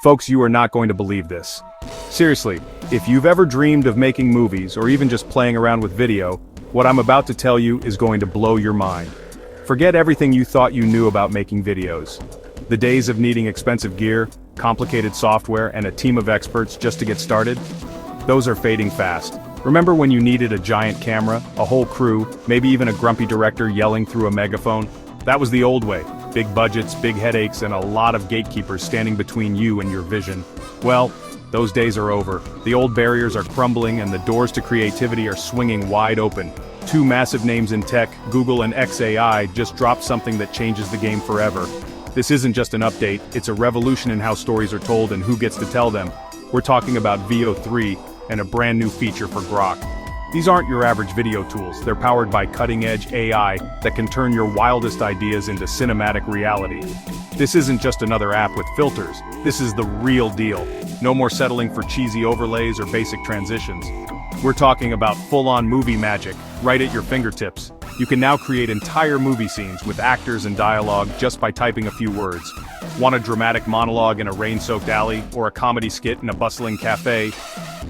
Folks, you are not going to believe this. Seriously, if you've ever dreamed of making movies or even just playing around with video, what I'm about to tell you is going to blow your mind. Forget everything you thought you knew about making videos. The days of needing expensive gear, complicated software, and a team of experts just to get started? Those are fading fast. Remember when you needed a giant camera, a whole crew, maybe even a grumpy director yelling through a megaphone? That was the old way. Big budgets, big headaches, and a lot of gatekeepers standing between you and your vision. Well, those days are over. The old barriers are crumbling and the doors to creativity are swinging wide open. Two massive names in tech, Google and xAI, just dropped something that changes the game forever. This isn't just an update, it's a revolution in how stories are told and who gets to tell them. We're talking about Veo 3 and a brand new feature for Grok. These aren't your average video tools, they're powered by cutting-edge AI that can turn your wildest ideas into cinematic reality. This isn't just another app with filters, this is the real deal. No more settling for cheesy overlays or basic transitions. We're talking about full-on movie magic, right at your fingertips. You can now create entire movie scenes with actors and dialogue just by typing a few words. Want a dramatic monologue in a rain-soaked alley, or a comedy skit in a bustling cafe?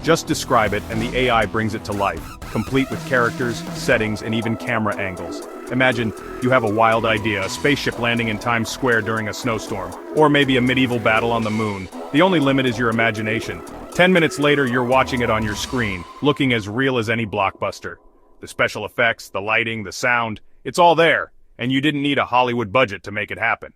Just describe it and the AI brings it to life, complete with characters, settings, and even camera angles. Imagine you have a wild idea, a spaceship landing in Times Square during a snowstorm, or maybe a medieval battle on the moon. The only limit is your imagination. 10 minutes later, you're watching it on your screen, looking as real as any blockbuster. The special effects, the lighting, the sound, it's all there, and you didn't need a Hollywood budget to make it happen.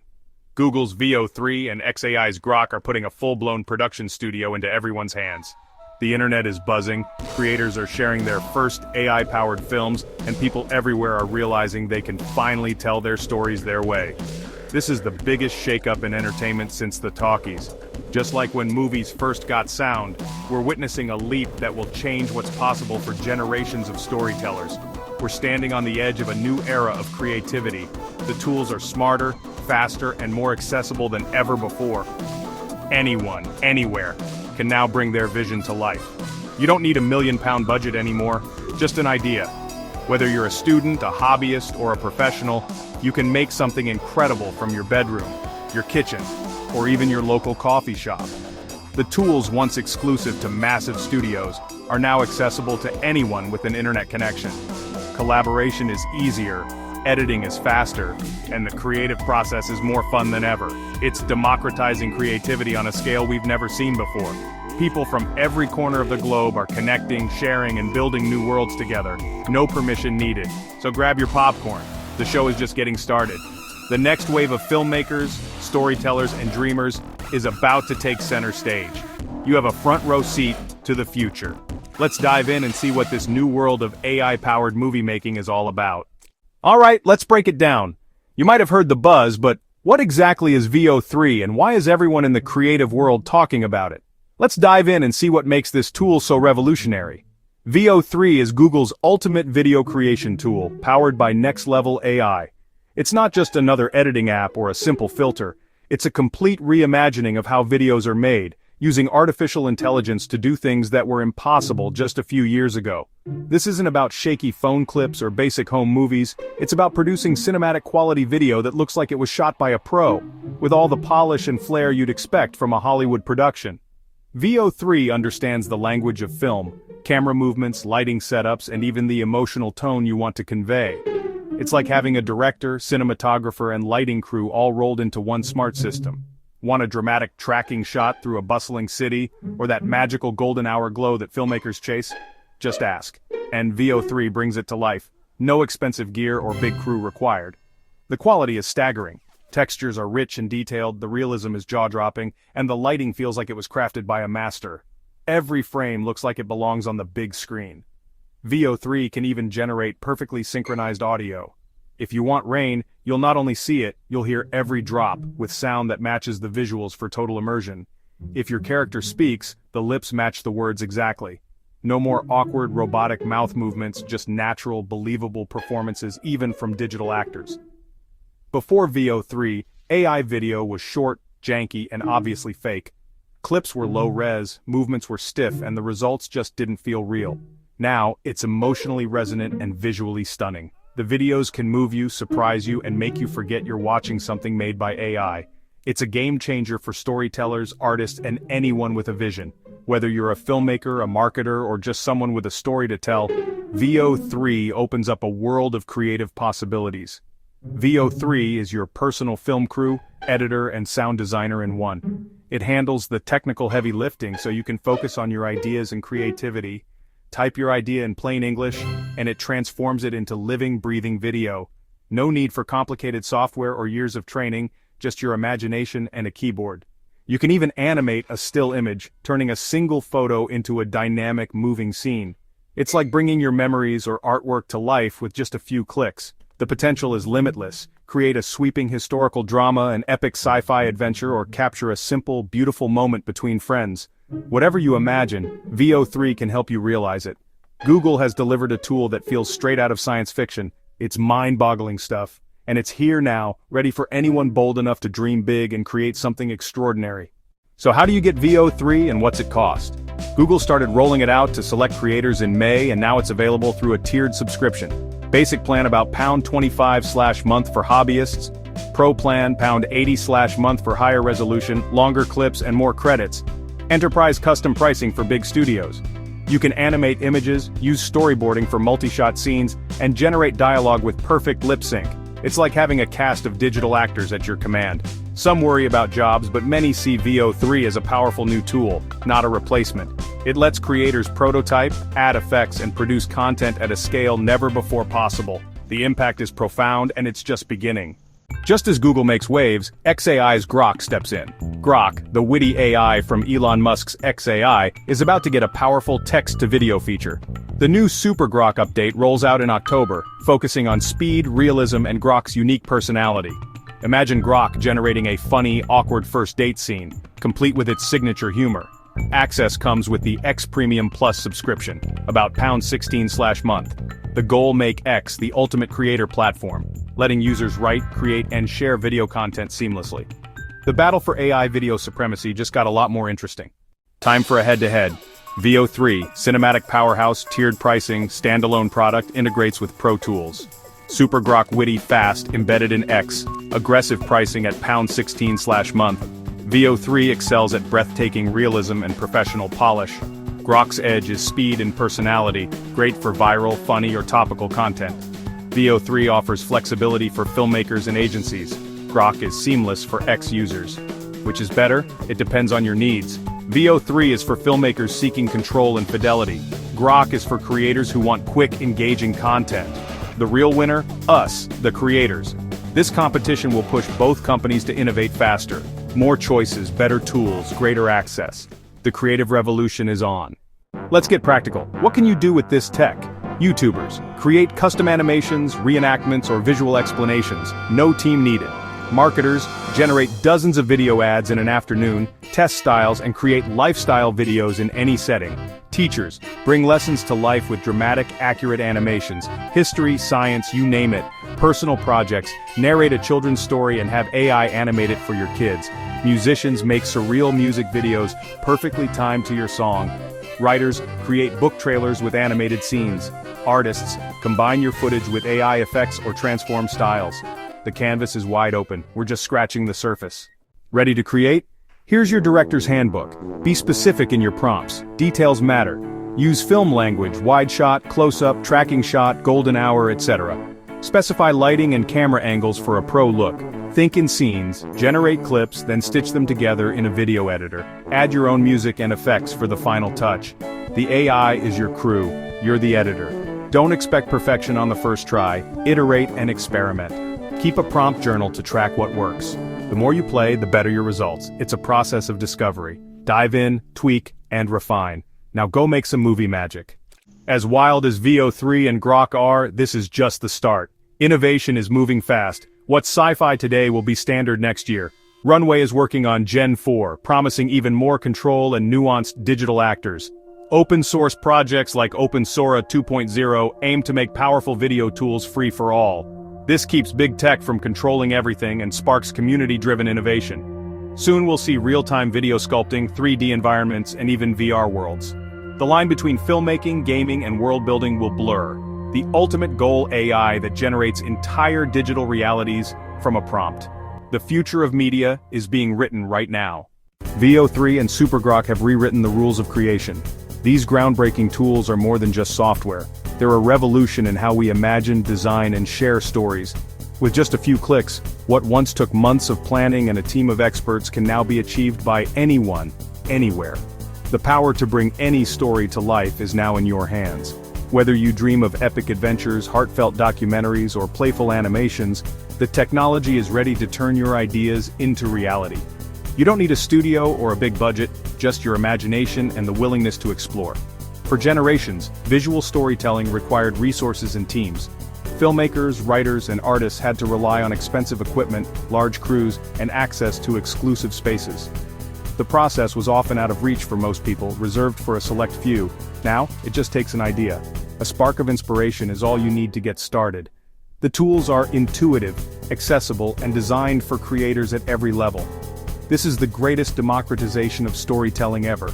Google's Veo 3 and xAI's Grok are putting a full-blown production studio into everyone's hands. The internet is buzzing, creators are sharing their first AI-powered films, and people everywhere are realizing they can finally tell their stories their way. This is the biggest shakeup in entertainment since the talkies. Just like when movies first got sound, we're witnessing a leap that will change what's possible for generations of storytellers. We're standing on the edge of a new era of creativity. The tools are smarter, faster, and more accessible than ever before. Anyone, anywhere, can now bring their vision to life. You don't need a £1 million budget anymore, just an idea. Whether you're a student, a hobbyist, or a professional, you can make something incredible from your bedroom, your kitchen, or even your local coffee shop. The tools once exclusive to massive studios are now accessible to anyone with an internet connection. Collaboration is easier, editing is faster, and the creative process is more fun than ever. It's democratizing creativity on a scale we've never seen before. People from every corner of the globe are connecting, sharing, and building new worlds together. No permission needed. So grab your popcorn. The show is just getting started. The next wave of filmmakers, storytellers, and dreamers is about to take center stage. You have a front row seat to the future. Let's dive in and see what this new world of AI-powered movie making is all about. Alright, let's break it down. You might have heard the buzz, but what exactly is Veo 3 and why is everyone in the creative world talking about it? Let's dive in and see what makes this tool so revolutionary. Veo 3 is Google's ultimate video creation tool, powered by next-level AI. It's not just another editing app or a simple filter, it's a complete reimagining of how videos are made, using artificial intelligence to do things that were impossible just a few years ago. This isn't about shaky phone clips or basic home movies, it's about producing cinematic quality video that looks like it was shot by a pro, with all the polish and flair you'd expect from a Hollywood production. Veo 3 understands the language of film, camera movements, lighting setups, and even the emotional tone you want to convey. It's like having a director, cinematographer, and lighting crew all rolled into one smart system. Want a dramatic tracking shot through a bustling city, or that magical golden hour glow that filmmakers chase? Just ask. And Veo 3 brings it to life. No expensive gear or big crew required. The quality is staggering. Textures are rich and detailed, the realism is jaw-dropping, and the lighting feels like it was crafted by a master. Every frame looks like it belongs on the big screen. Veo 3 can even generate perfectly synchronized audio. If you want rain, you'll not only see it, you'll hear every drop, with sound that matches the visuals for total immersion. If your character speaks, the lips match the words exactly. No more awkward robotic mouth movements, just natural, believable performances even from digital actors. Before Veo 3, AIvideo was short, janky, and obviously fake. Clips were low-res, movements were stiff, and the results just didn't feel real. Now, it's emotionally resonant and visually stunning. The videos can move you, surprise you, and make you forget you're watching something made by AI. It's a game changer for storytellers, artists, and anyone with a vision. Whether you're a filmmaker, a marketer, or just someone with a story to tell, Veo 3 opens up a world of creative possibilities. Veo 3 is your personal film crew, editor, and sound designer in one. It handles the technical heavy lifting so you can focus on your ideas and creativity. Type your idea in plain English, and it transforms it into living, breathing video. No need for complicated software or years of training, just your imagination and a keyboard. You can even animate a still image, turning a single photo into a dynamic, moving scene. It's like bringing your memories or artwork to life with just a few clicks. The potential is limitless. Create a sweeping historical drama, an epic sci-fi adventure, or capture a simple, beautiful moment between friends. Whatever you imagine, Veo 3 can help you realize it. Google has delivered a tool that feels straight out of science fiction. It's mind-boggling stuff. And it's here now, ready for anyone bold enough to dream big and create something extraordinary. So how do you get Veo 3 and what's it cost? Google started rolling it out to select creators in May, and now it's available through a tiered subscription. Basic plan about £25/month for hobbyists. Pro plan £80/month for higher resolution, longer clips, and more credits. Enterprise custom pricing for big studios. You can animate images, use storyboarding for multi-shot scenes, and generate dialogue with perfect lip sync. It's like having a cast of digital actors at your command. Some worry about jobs, but many see Veo 3 as a powerful new tool, not a replacement. It lets creators prototype, add effects, and produce content at a scale never before possible. The impact is profound, and it's just beginning. Just as Google makes waves, xAI's Grok steps in. Grok, the witty AI from Elon Musk's xAI, is about to get a powerful text-to-video feature. The new Super Grok update rolls out in October, focusing on speed, realism, and Grok's unique personality. Imagine Grok generating a funny, awkward first date scene, complete with its signature humor. Access comes with the X Premium Plus subscription, about £16/month. The goal: make X the ultimate creator platform, letting users write, create, and share video content seamlessly. The battle for AI video supremacy just got a lot more interesting. Time for a head-to-head. Veo 3, cinematic powerhouse, tiered pricing, standalone product, integrates with Pro Tools. Super Grok witty, fast, embedded in X, aggressive pricing at £16/month. Veo 3 excels at breathtaking realism and professional polish. Grok's edge is speed and personality, great for viral, funny, or topical content. Veo 3 offers flexibility for filmmakers and agencies. Grok is seamless for X users. Which is better? It depends on your needs. Veo 3 is for filmmakers seeking control and fidelity. Grok is for creators who want quick, engaging content. The real winner? Us, the creators. This competition will push both companies to innovate faster. More choices, better tools, greater access. The creative revolution is on. Let's get practical. What can you do with this tech? YouTubers. Create custom animations, reenactments, or visual explanations. No team needed. Marketers. Generate dozens of video ads in an afternoon, test styles, and create lifestyle videos in any setting. Teachers. Bring lessons to life with dramatic, accurate animations. History, science, you name it. Personal projects. Narrate a children's story and have AI animate it for your kids. Musicians. Make surreal music videos perfectly timed to your song. Writers. Create book trailers with animated scenes. Artists. Combine your footage with AI effects or transform styles. The canvas is wide open, we're just scratching the surface. Ready to create? Here's your director's handbook. Be specific in your prompts. Details matter. Use film language, wide shot, close-up, tracking shot, golden hour, etc. Specify lighting and camera angles for a pro look. Think in scenes, generate clips, then stitch them together in a video editor. Add your own music and effects for the final touch. The AI is your crew, you're the editor. Don't expect perfection on the first try, iterate and experiment. Keep a prompt journal to track what works. The more you play, the better your results. It's a process of discovery. Dive in, tweak, and refine. Now go make some movie magic. As wild as Veo 3 and Grok are, this is just the start. Innovation is moving fast. What's sci-fi today will be standard next year. Runway is working on Gen 4, promising even more control and nuanced digital actors. Open source projects like OpenSora 2.0 aim to make powerful video tools free for all. This keeps big tech from controlling everything and sparks community-driven innovation. Soon we'll see real-time video sculpting, 3D environments, and even VR worlds. The line between filmmaking, gaming, and world-building will blur. The ultimate goal: AI that generates entire digital realities from a prompt. The future of media is being written right now. VO3 and Grok have rewritten the rules of creation. These groundbreaking tools are more than just software. They're a revolution in how we imagine, design, and share stories. With just a few clicks, what once took months of planning and a team of experts can now be achieved by anyone, anywhere. The power to bring any story to life is now in your hands. Whether you dream of epic adventures, heartfelt documentaries, or playful animations, the technology is ready to turn your ideas into reality. You don't need a studio or a big budget, just your imagination and the willingness to explore. For generations, visual storytelling required resources and teams. Filmmakers, writers, and artists had to rely on expensive equipment, large crews, and access to exclusive spaces. The process was often out of reach for most people, reserved for a select few. Now, it just takes an idea. A spark of inspiration is all you need to get started. The tools are intuitive, accessible, and designed for creators at every level. This is the greatest democratization of storytelling ever.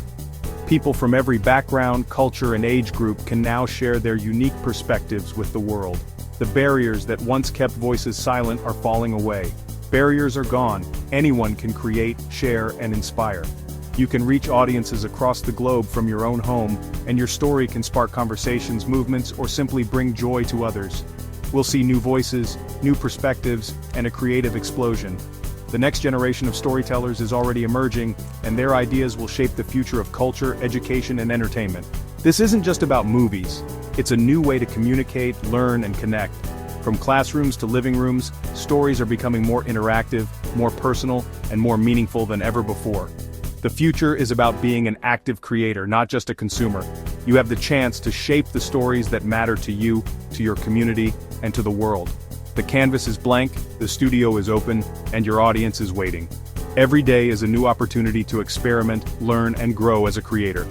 People from every background, culture, and age group can now share their unique perspectives with the world. The barriers that once kept voices silent are falling away. Barriers are gone. Anyone can create, share, and inspire. You can reach audiences across the globe from your own home, and your story can spark conversations, movements, or simply bring joy to others. We'll see new voices, new perspectives, and a creative explosion. The next generation of storytellers is already emerging, and their ideas will shape the future of culture, education, and entertainment. This isn't just about movies. It's a new way to communicate, learn, and connect. From classrooms to living rooms, stories are becoming more interactive, more personal, and more meaningful than ever before. The future is about being an active creator, not just a consumer. You have the chance to shape the stories that matter to you, to your community, and to the world. The canvas is blank, the studio is open, and your audience is waiting. Every day is a new opportunity to experiment, learn, and grow as a creator.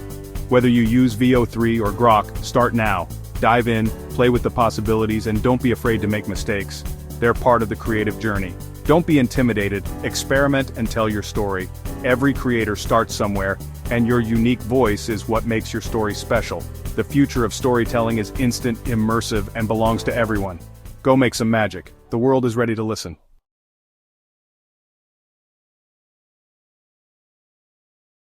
Whether you use VO3 or Grok, start now. Dive in, play with the possibilities, and don't be afraid to make mistakes. They're part of the creative journey. Don't be intimidated, experiment and tell your story. Every creator starts somewhere, and your unique voice is what makes your story special. The future of storytelling is instant, immersive, and belongs to everyone. Go make some magic. The world is ready to listen.